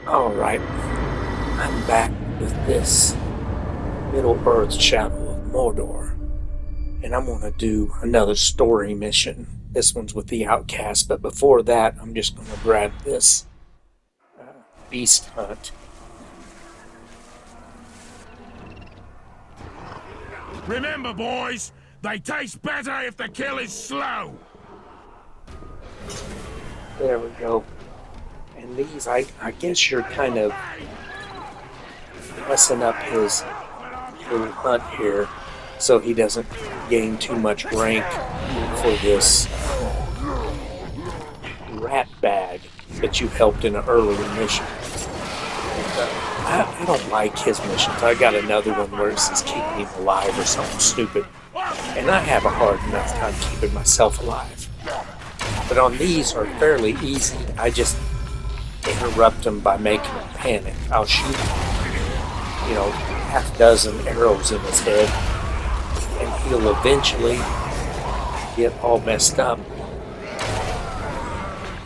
Alright, I'm back with this Middle-earth Shadow of Mordor, and I'm gonna do another story mission. This one's with the outcast, but before that, I'm just gonna grab this beast hunt. Remember, boys, they taste better if the kill is slow. There we go. And these, I guess you're kind of messing up his little hunt here so he doesn't gain too much rank for this rat bag that you helped in an earlier mission. I don't like his missions. I got another one where it says keep him alive or something stupid. And I have a hard enough time keeping myself alive. But on these are fairly easy. I just interrupt him by making him panic. I'll shoot, half a dozen arrows in his head, and he'll eventually get all messed up.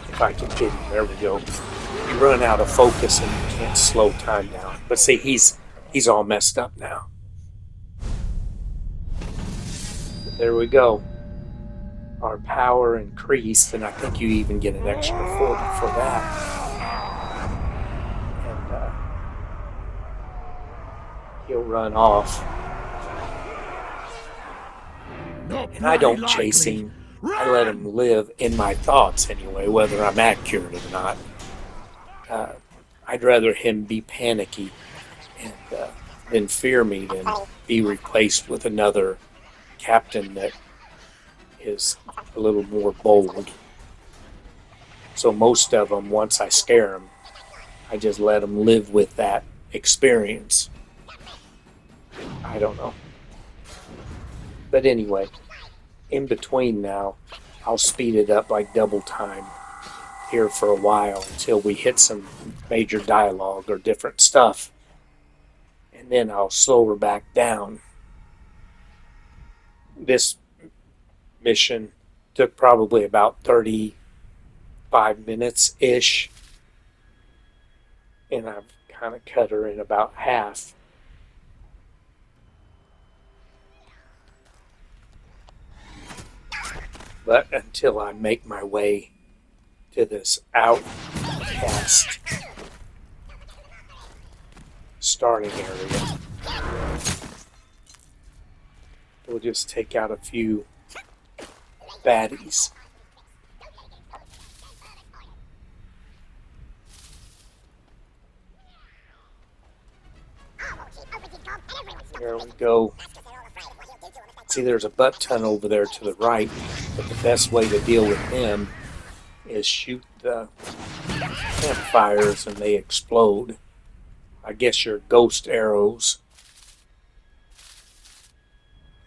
If I can hit him, there we go. You run out of focus and you can't slow time down. But see, he's all messed up now. But there we go. Our power increased, and I think you even get an extra 40 for that. And he'll run off. And I don't chase him. I let him live in my thoughts anyway, whether I'm accurate or not. I'd rather him be panicky and then fear me than be replaced with another captain that is a little more bold. So most of them, once I scare them, I just let them live with that experience. I don't know. But anyway, in between now, I'll speed it up like double time here for a while until we hit some major dialogue or different stuff. And then I'll slow her back down. This mission took probably about 35 minutes-ish. And I've kind of cut her in about half. But until I make my way to this outcast starting area, we'll just take out a few baddies. There we go. See, there's a butt ton over there to the right, but the best way to deal with them is shoot the campfires and they explode. I guess your ghost arrows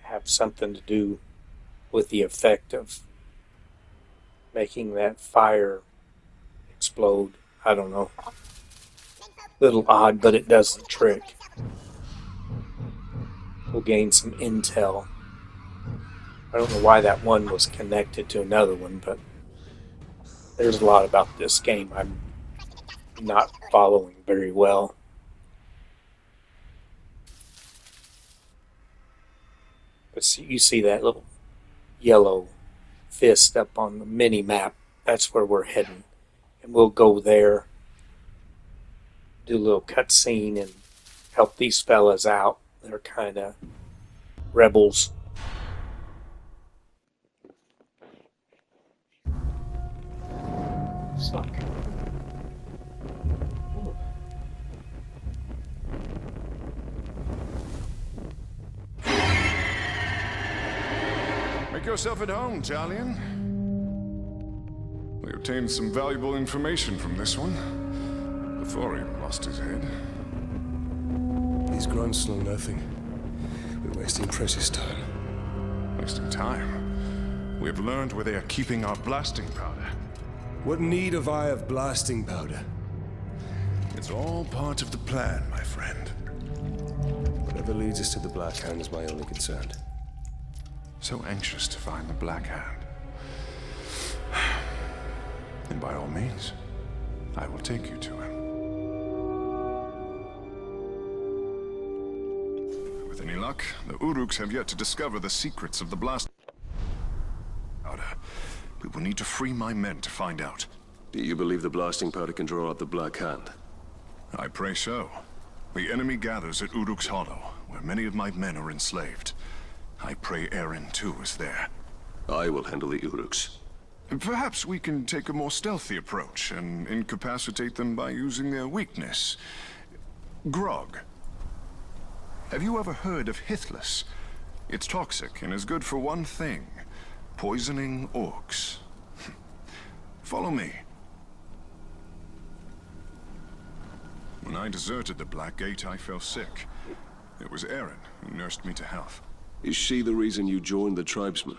have something to do with the effect of making that fire explode. I don't know. Little odd, but it does the trick. We'll gain some intel. I don't know why that one was connected to another one, but there's a lot about this game I'm not following very well. But see, you see that little yellow fist up on the mini map. That's where we're heading. And we'll go there, do a little cutscene, and help these fellas out. They're kind of rebels. Suck. Make yourself at home, Talion. We obtained some valuable information from this one before he lost his head. These grunts know nothing. We're wasting precious time. Wasting time? We have learned where they are keeping our blasting powder. What need have I of blasting powder? It's all part of the plan, my friend. Whatever leads us to the Black Hand is my only concern. So anxious to find the Black Hand. And by all means, I will take you to him. With any luck, the Uruks have yet to discover the secrets of the blast powder. We will need to free my men to find out. Do you believe the blasting powder can draw out the Black Hand? I pray so. The enemy gathers at Uruk's Hollow, where many of my men are enslaved. I pray Eren, too, is there. I will handle the Uruks. Perhaps we can take a more stealthy approach and incapacitate them by using their weakness. Grog. Have you ever heard of Hithless? It's toxic and is good for one thing: poisoning orcs. Follow me. When I deserted the Black Gate, I fell sick. It was Eren who nursed me to health. Is she the reason you joined the tribesmen?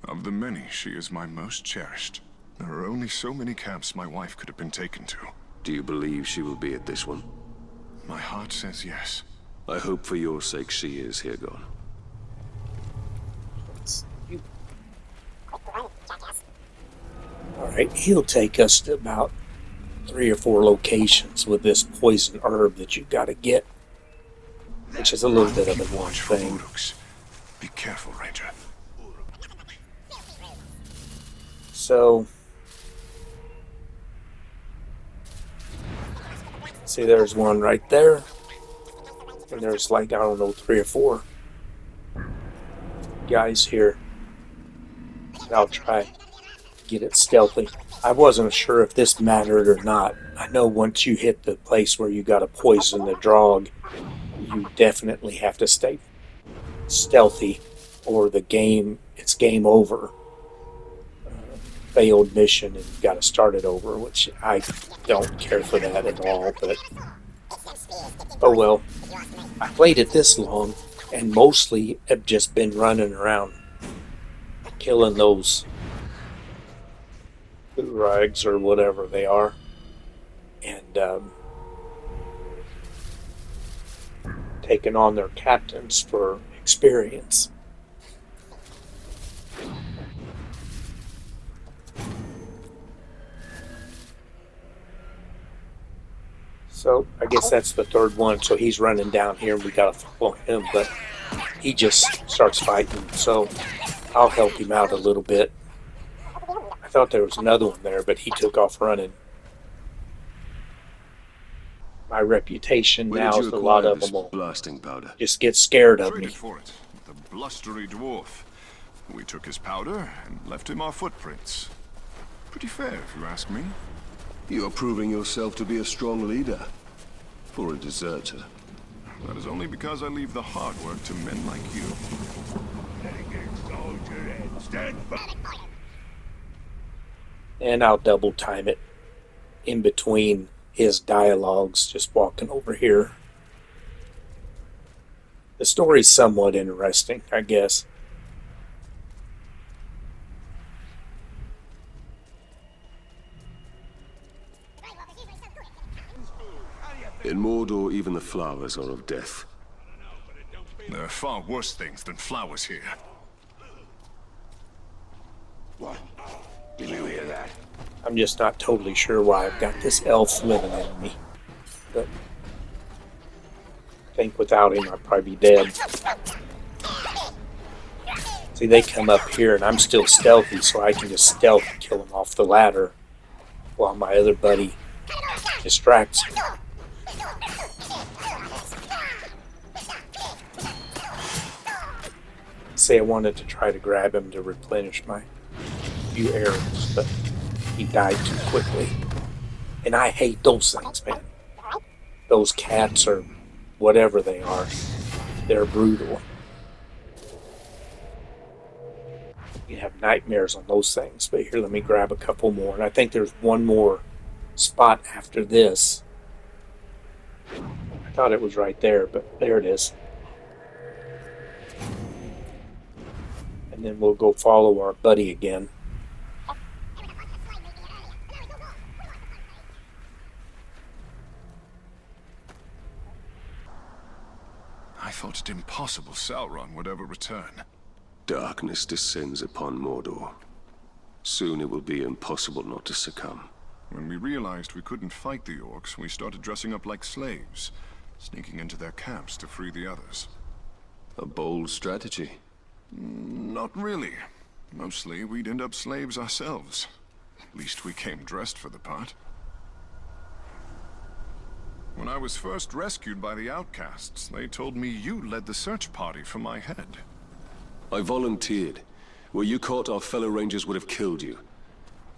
Of the many, she is my most cherished. There are only so many camps my wife could have been taken to. Do you believe she will be at this one? My heart says yes. I hope for your sake she is, Hirgon. Alright, he'll take us to about 3 or 4 locations with this poison herb that you've got to get. Which is a little bit of a one thing. Be careful, Ranger. So, see, there's one right there. And there's like, I don't know, 3 or 4 guys here. And I'll try to get it stealthy. I wasn't sure if this mattered or not. I know once you hit the place where you got to poison the Drog, you definitely have to stay stealthy or it's game over. Failed mission and you've got to start it over, which I don't care for that at all, but oh well. I played it this long and mostly have just been running around killing those rags or whatever they are, and taking on their captains for experience. So I guess that's the third one. So he's running down here and we gotta follow him, but he just starts fighting. So I'll help him out a little bit. I thought there was another one there, but he took off running. My reputation now is a lot of them will blasting powder. just get scared of me. Traded for it with a blustery dwarf. We took his powder and left him our footprints. Pretty fair, if you ask me. You are proving yourself to be a strong leader. For a deserter. That is only because I leave the hard work to men like you. And I'll double time it in between his dialogues, just walking over here. The story's somewhat interesting, I guess. In Mordor, even the flowers are of death. There are far worse things than flowers here. What? Did you hear that? I'm just not totally sure why I've got this elf living in me. But I think without him I'd probably be dead. See, they come up here and I'm still stealthy, so I can just stealth kill them off the ladder while my other buddy distracts me. See, I wanted to try to grab him to replenish my few arrows, but he died too quickly. And I hate those things, man. Those cats or whatever they are, they're brutal. You have nightmares on those things. But here, let me grab a couple more. And I think there's one more spot after this. I thought it was right there, but there it is. And then we'll go follow our buddy again. I thought it impossible Sauron would ever return. Darkness descends upon Mordor. Soon it will be impossible not to succumb. When we realized we couldn't fight the orcs, we started dressing up like slaves, sneaking into their camps to free the others. A bold strategy. Not really. Mostly, we'd end up slaves ourselves. At least we came dressed for the part. When I was first rescued by the outcasts, they told me you led the search party for my head. I volunteered. Were you caught, our fellow rangers would have killed you.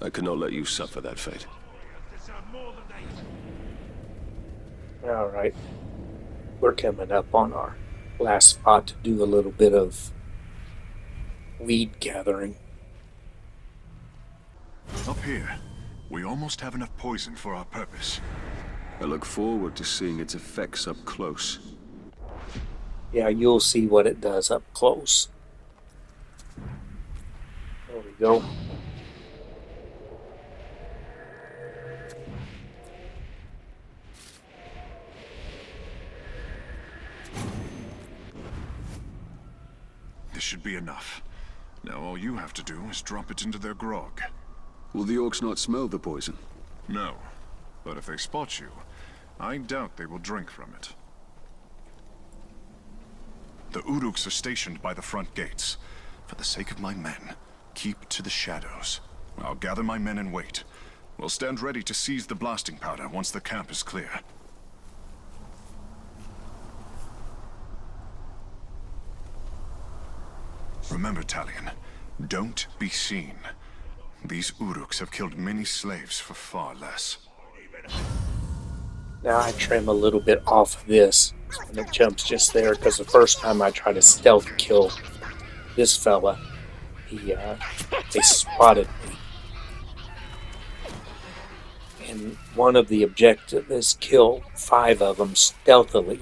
I could not let you suffer that fate. All right. We're coming up on our last spot to do a little bit of weed gathering. Up here, we almost have enough poison for our purpose. I look forward to seeing its effects up close. Yeah, you'll see what it does up close. There we go. This should be enough. Now all you have to do is drop it into their grog. Will the orcs not smell the poison? No. But if they spot you, I doubt they will drink from it. The Uruks are stationed by the front gates. For the sake of my men, keep to the shadows. I'll gather my men and wait. We'll stand ready to seize the blasting powder once the camp is clear. Remember, Talion, don't be seen. These Uruks have killed many slaves for far less. Now I trim a little bit off of this when it jumps just there, because the first time I tried to stealth kill this fella, they spotted me. And one of the objectives is kill 5 of them stealthily,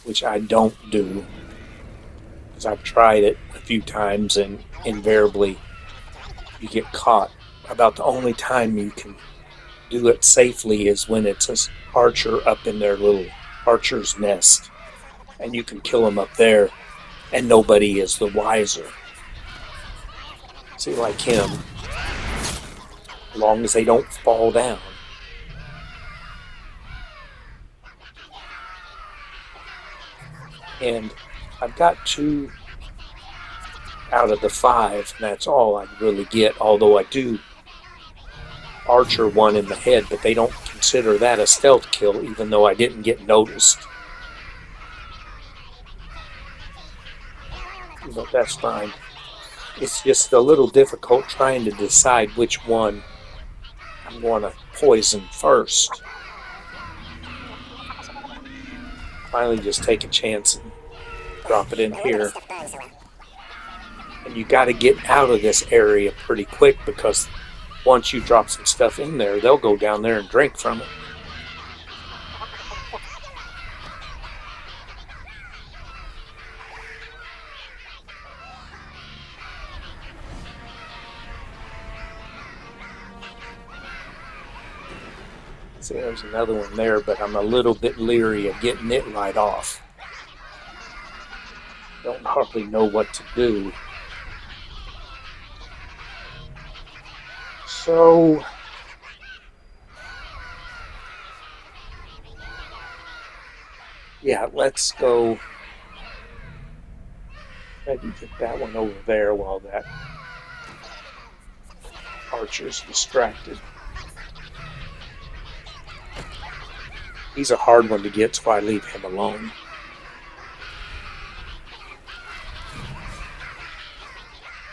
which I don't do, because I've tried it a few times and invariably you get caught. About the only time you can do it safely is when it's an archer up in their little archer's nest, and you can kill them up there and nobody is the wiser. See, like him, as long as they don't fall down. And I've got 2 out of the 5, and that's all I really get, although I do archer 1 in the head, but they don't consider that a stealth kill, even though I didn't get noticed. But that's fine. It's just a little difficult trying to decide which one I'm going to poison first. Finally just take a chance and drop it in here. And you got to get out of this area pretty quick, because once you drop some stuff in there, they'll go down there and drink from it. See, there's another one there, but I'm a little bit leery of getting it right off. Don't hardly know what to do. So, yeah, let's go. Maybe get that one over there while that archer's distracted. He's a hard one to get, so I leave him alone.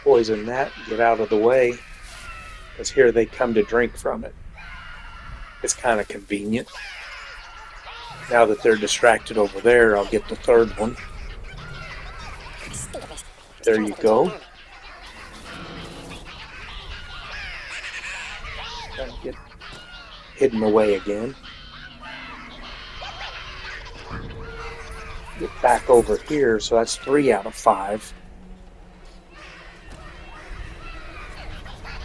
Poison that, get out of the way, because here they come to drink from it. It's kind of convenient. Now that they're distracted over there, I'll get the 3rd one. There you go. Trying to get hidden away again. Get back over here, so that's 3 out of 5.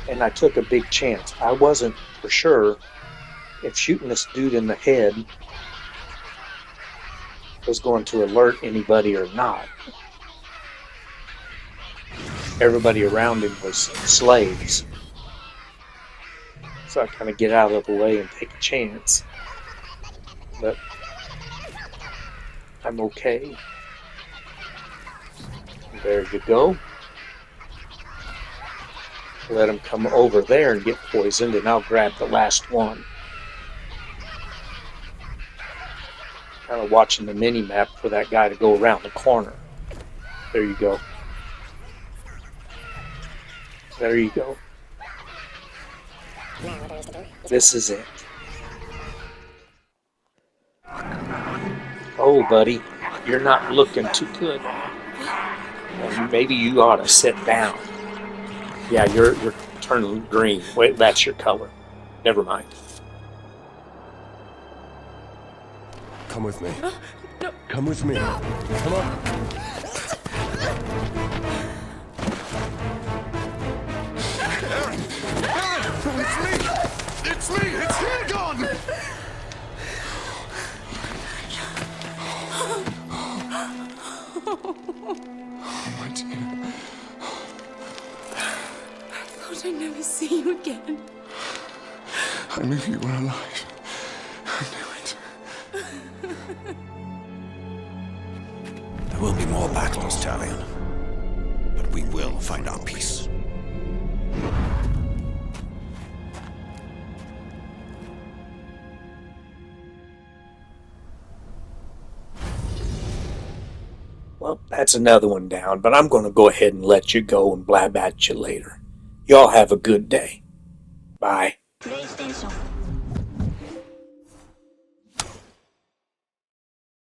And I took a big chance. I wasn't for sure if shooting this dude in the head was going to alert anybody or not. Everybody around him was slaves. So I kind of get out of the way and take a chance. But I'm okay. There you go. Let him come over there and get poisoned, and I'll grab the last one. Kind of watching the mini-map for that guy to go around the corner. There you go. There you go. This is it. Oh, buddy, you're not looking too good. Maybe you ought to sit down. Yeah, you're turning green. Wait, that's your color. Never mind. Come with me. No. Come with me. Come on. It's me! It's Hilgon! Oh, my dear. I thought I'd never see you again. I knew you were alive. I knew it. There will be more battles, Talion. But we will find our peace. Well, that's another one down, but I'm going to go ahead and let you go and blab at you later. Y'all have a good day. Bye. PlayStation